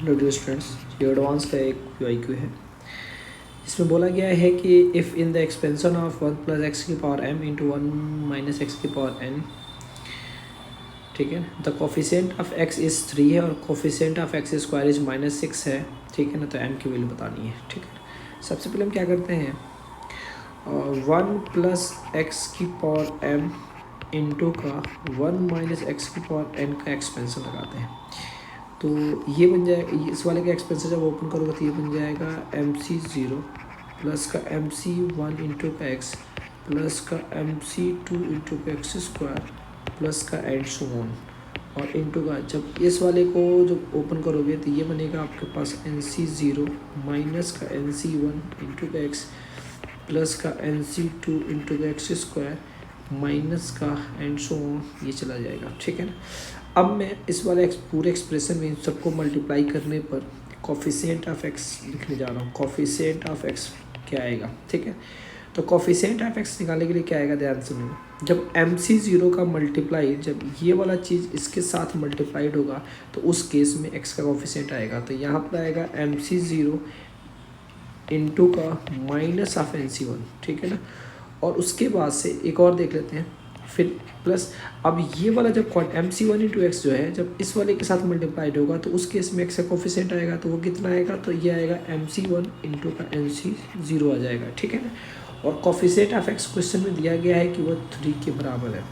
Hello dear students, ये advance का एक क्यू है। इसमें बोला गया है कि if in the expansion of 1 plus x की power m into 1 minus x की पावर n, ठीक है, the coefficient of x is 3 है और coefficient of x square is -6 है, ठीक है ना। तो m की वैल्यू बतानी है, ठीक है। सबसे पहले हम क्या करते हैं, 1 प्लस एक्स की पावर m इंटू का 1 माइनस एक्स की पावर n का एक्सपेंशन लगाते हैं। तो ये बन जाएगा, इस वाले का एक्सपेंशन जब ओपन करोगे तो ये बन जाएगा MC0 प्लस का MC1 इंटू का एक्स प्लस का MC2 इंटू का एक्स स्क्वायर प्लस का एंड सो ऑन और इंटू का, जब इस वाले को जब ओपन करोगे तो ये बनेगा आपके पास NC0 माइनस का NC1 इंटू का एक्स प्लस का NC2 इंटू का एक्स स्क्वायर माइनस का एंड सो ऑन, ये चला जाएगा, ठीक है ना। अब मैं इस वाले पूरे एक्सप्रेशन में इन सबको मल्टीप्लाई करने पर कोफिशिएंट ऑफ एक्स लिखने जा रहा हूँ। कोफिशिएंट ऑफ एक्स क्या आएगा, ठीक है। तो कोफिशिएंट ऑफ एक्स निकालने के लिए क्या आएगा, ध्यान सुनिए। जब MC0 का मल्टीप्लाई, जब ये वाला चीज़ इसके साथ मल्टीप्लाइड होगा तो उस केस में x का कोफिशिएंट आएगा। तो यहाँ पर आएगा MC0 इंटू का माइनस ऑफ NC1, ठीक है ना। और उसके बाद से एक और देख लेते हैं, फिर प्लस, अब ये वाला जब MC1 इंटू एक्स जो है जब इस वाले के साथ मल्टीप्लाइड होगा तो उस केस में एक्स का कोफिशिएंट आएगा, तो वो कितना आएगा, तो ये आएगा MC1 इंटू का NC0 आ जाएगा, ठीक है ना। और कोफिशिएंट ऑफ एक्स क्वेश्चन में दिया गया है कि वो 3 के बराबर है।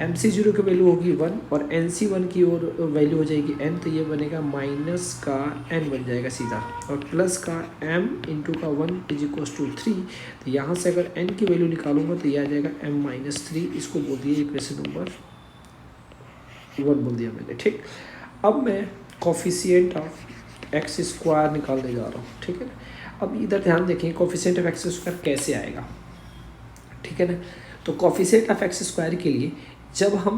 MC0 की वैल्यू होगी 1 और NC1 की और वैल्यू हो जाएगी n, तो ये बनेगा माइनस का n बन जाएगा सीधा, और प्लस का m इंटू का 1 इज इक्वल्स टू 3। तो यहाँ से अगर n की वैल्यू निकालूंगा तो ये आ जाएगा m-3, इसको बोल दिया इक्वेशन नंबर 1 बोल दिया मैंने, ठीक। अब मैं कोफिशिएंट ऑफ एक्स स्क्वायर निकालने जा रहा हूँ, ठीक है ना। अब इधर ध्यान देखें, कोफिशिएंट ऑफ एक्स स्क्वायर कैसे आएगा, ठीक है ना। तो कोफिशिएंट ऑफ एक्स स्क्वायर के लिए जब हम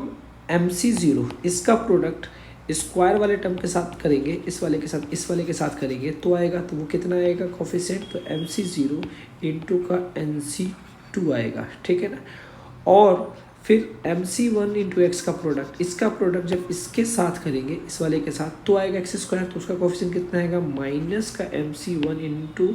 MC0 इसका प्रोडक्ट स्क्वायर वाले टर्म के साथ करेंगे, इस वाले के साथ इस वाले के साथ करेंगे तो आएगा, तो वो कितना आएगा कोफिशिएंट, तो MC0 इंटू का NC2 आएगा, ठीक है ना। और फिर MC1 इंटू एक्स का प्रोडक्ट, इसका प्रोडक्ट जब इसके साथ करेंगे इस वाले के साथ तो आएगा एक्स स्क्वायर, तो उसका कोफिशिएंट कितना आएगा, माइनस का MC1 इंटू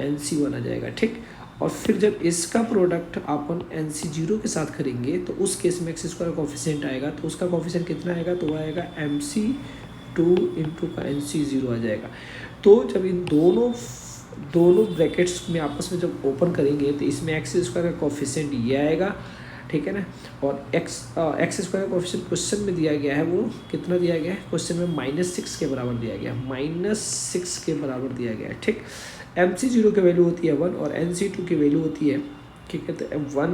NC1 आ जाएगा, ठीक। और फिर जब इसका प्रोडक्ट अपन NC0 के साथ करेंगे तो उस केस में एक्स स्क्वायर कोफिशिएंट आएगा, तो उसका कोफिशिएंट कितना आएगा, तो वो आएगा MC2 इंटू का NC0 आ जाएगा। तो जब इन दोनों ब्रैकेट्स में आपस में जब ओपन करेंगे तो इसमें एक्स स्क्वायर का कोफिशिएंट ये आएगा, ठीक है ना। और एक्स स्क्वायर का कोफिशिएंट क्वेश्चन में दिया गया है, वो कितना दिया गया है क्वेश्चन में, -6 के बराबर दिया गया है, -6 के बराबर दिया गया है, ठीक। MC0 की वैल्यू होती है 1 और NC2 की वैल्यू होती है, ठीक है, तो 1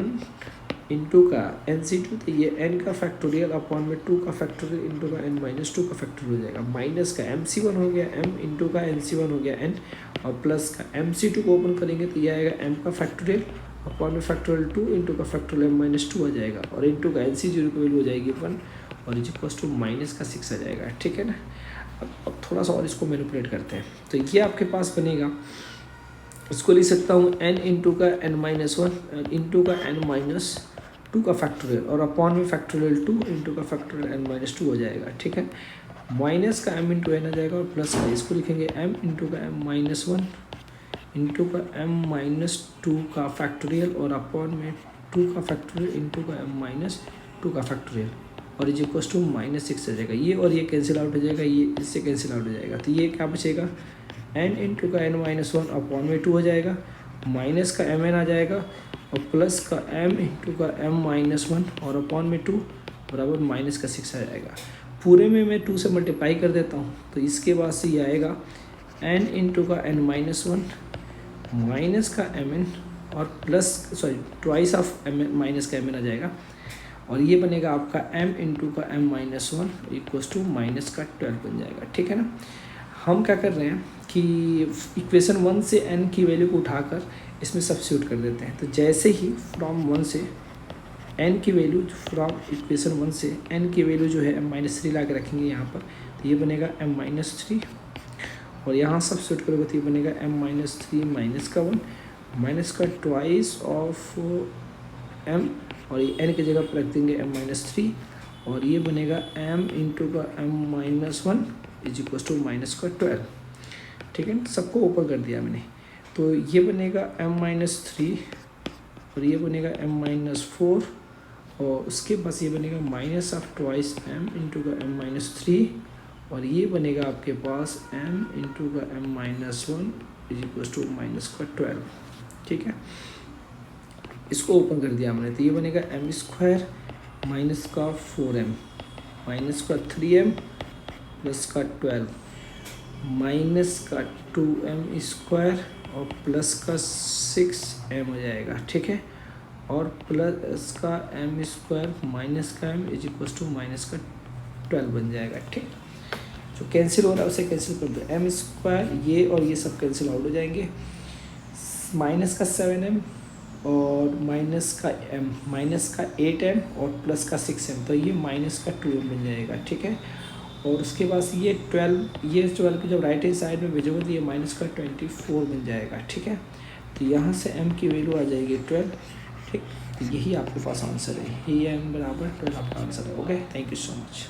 इंटू का NC2, तो ये n का फैक्टोरियल अपॉन में 2 का फैक्टोरियल इंटू का n-2 का फैक्टोरियल हो जाएगा। माइनस का MC1 हो गया m इंटू का NC1 हो गया n, और प्लस का MC2 को ओपन करेंगे तो ये आएगा m का फैक्टोरियल अपॉन में फैक्टोरियल 2 इंटू का फैक्टोरियल -2 आ जाएगा, और इंटू का NC0 की वैल्यू हो जाएगी 1 और इज इक्वल्स टू माइनस का 6 आ जाएगा, ठीक है ना। अब थोड़ा सा और इसको मैनिपुलेट करते हैं, तो ये आपके पास बनेगा, इसको लिख सकता हूँ n इंटू का n-1 इंटू का n-2 का फैक्टोरियल और अपॉन में फैक्टोरियल 2 इंटू का फैक्टोरियल n-2 हो जाएगा, ठीक है। माइनस का m इंटू n आ जाएगा और प्लस का, इसको लिखेंगे m इंटू का m-1 इंटू का m-2 का फैक्टोरियल और अपॉन में 2 का फैक्टोरियल इंटू का m-2 का फैक्टोरियल और इज इक्वल्स टू -6 आ जाएगा। ये और ये कैंसिल आउट हो जाएगा, ये इससे कैंसिल आउट हो जाएगा, तो ये क्या बचेगा, n इंटू का n-1 अपॉन में 2 हो जाएगा, माइनस का mn आ जाएगा और प्लस का m इंटू का m-1 और अपॉन में 2 बराबर माइनस का 6 आ जाएगा। पूरे में मैं 2 से मल्टीप्लाई कर देता हूँ, तो इसके बाद से ये आएगा n इंटू का n-1 माइनस का mn और plus twice of m minus का mn आ जाएगा, और ये बनेगा आपका m इंटू का m-1 इक्वल्स टू माइनस का 12 बन जाएगा, ठीक है ना। हम क्या कर रहे हैं कि इक्वेशन 1 से n की वैल्यू को उठाकर इसमें सब्स्टिट्यूट कर देते हैं। तो जैसे ही फ्रॉम 1 से n की वैल्यू, फ्रॉम इक्वेशन 1 से n की वैल्यू जो है m-3 ला के रखेंगे यहाँ पर, तो ये बनेगा m-3 और यहाँ सब्स्टिट्यूट करोगे तो ये बनेगा m-3 माइनस का 1 माइनस का ट्वाइस ऑफ m और ये n की जगह पर रख देंगे m-3 और ये बनेगा m इंटू का m-1 इज इक्वल टू -12। ठीक है ना, सबको ओपन कर दिया मैंने। तो ये बनेगा m-3 और ये बनेगा m-4 और उसके पास ये बनेगा minus of twice m into का m-3 और ये बनेगा आपके पास m इंटू का m-1 इज इक्वल टू -12। ठीक है, इसको ओपन कर दिया हमने, तो ये बनेगा m² माइनस का 4m माइनस का 3m प्लस का 12 माइनस का 2m² और प्लस का 6m हो जाएगा। ठीक है, और प्लस का m² माइनस का m is equal to minus का 12 बन जाएगा। ठीक, जो कैंसिल हो रहा है उसे कैंसिल कर दो, m², ये और ये सब कैंसिल आउट हो जाएंगे, माइनस का 7m और माइनस का 8m और प्लस का 6m, तो ये माइनस का 2m बन जाएगा। ठीक है, और उसके बाद ये 12 की जब राइट हैंड साइड में भेजोगे तो ये माइनस का 24 बन जाएगा। ठीक है, तो यहाँ से m की वैल्यू आ जाएगी 12। ठीक, तो यही आपके पास आंसर है, ये m बराबर 12 आपका आंसर है। Okay, thank you so much.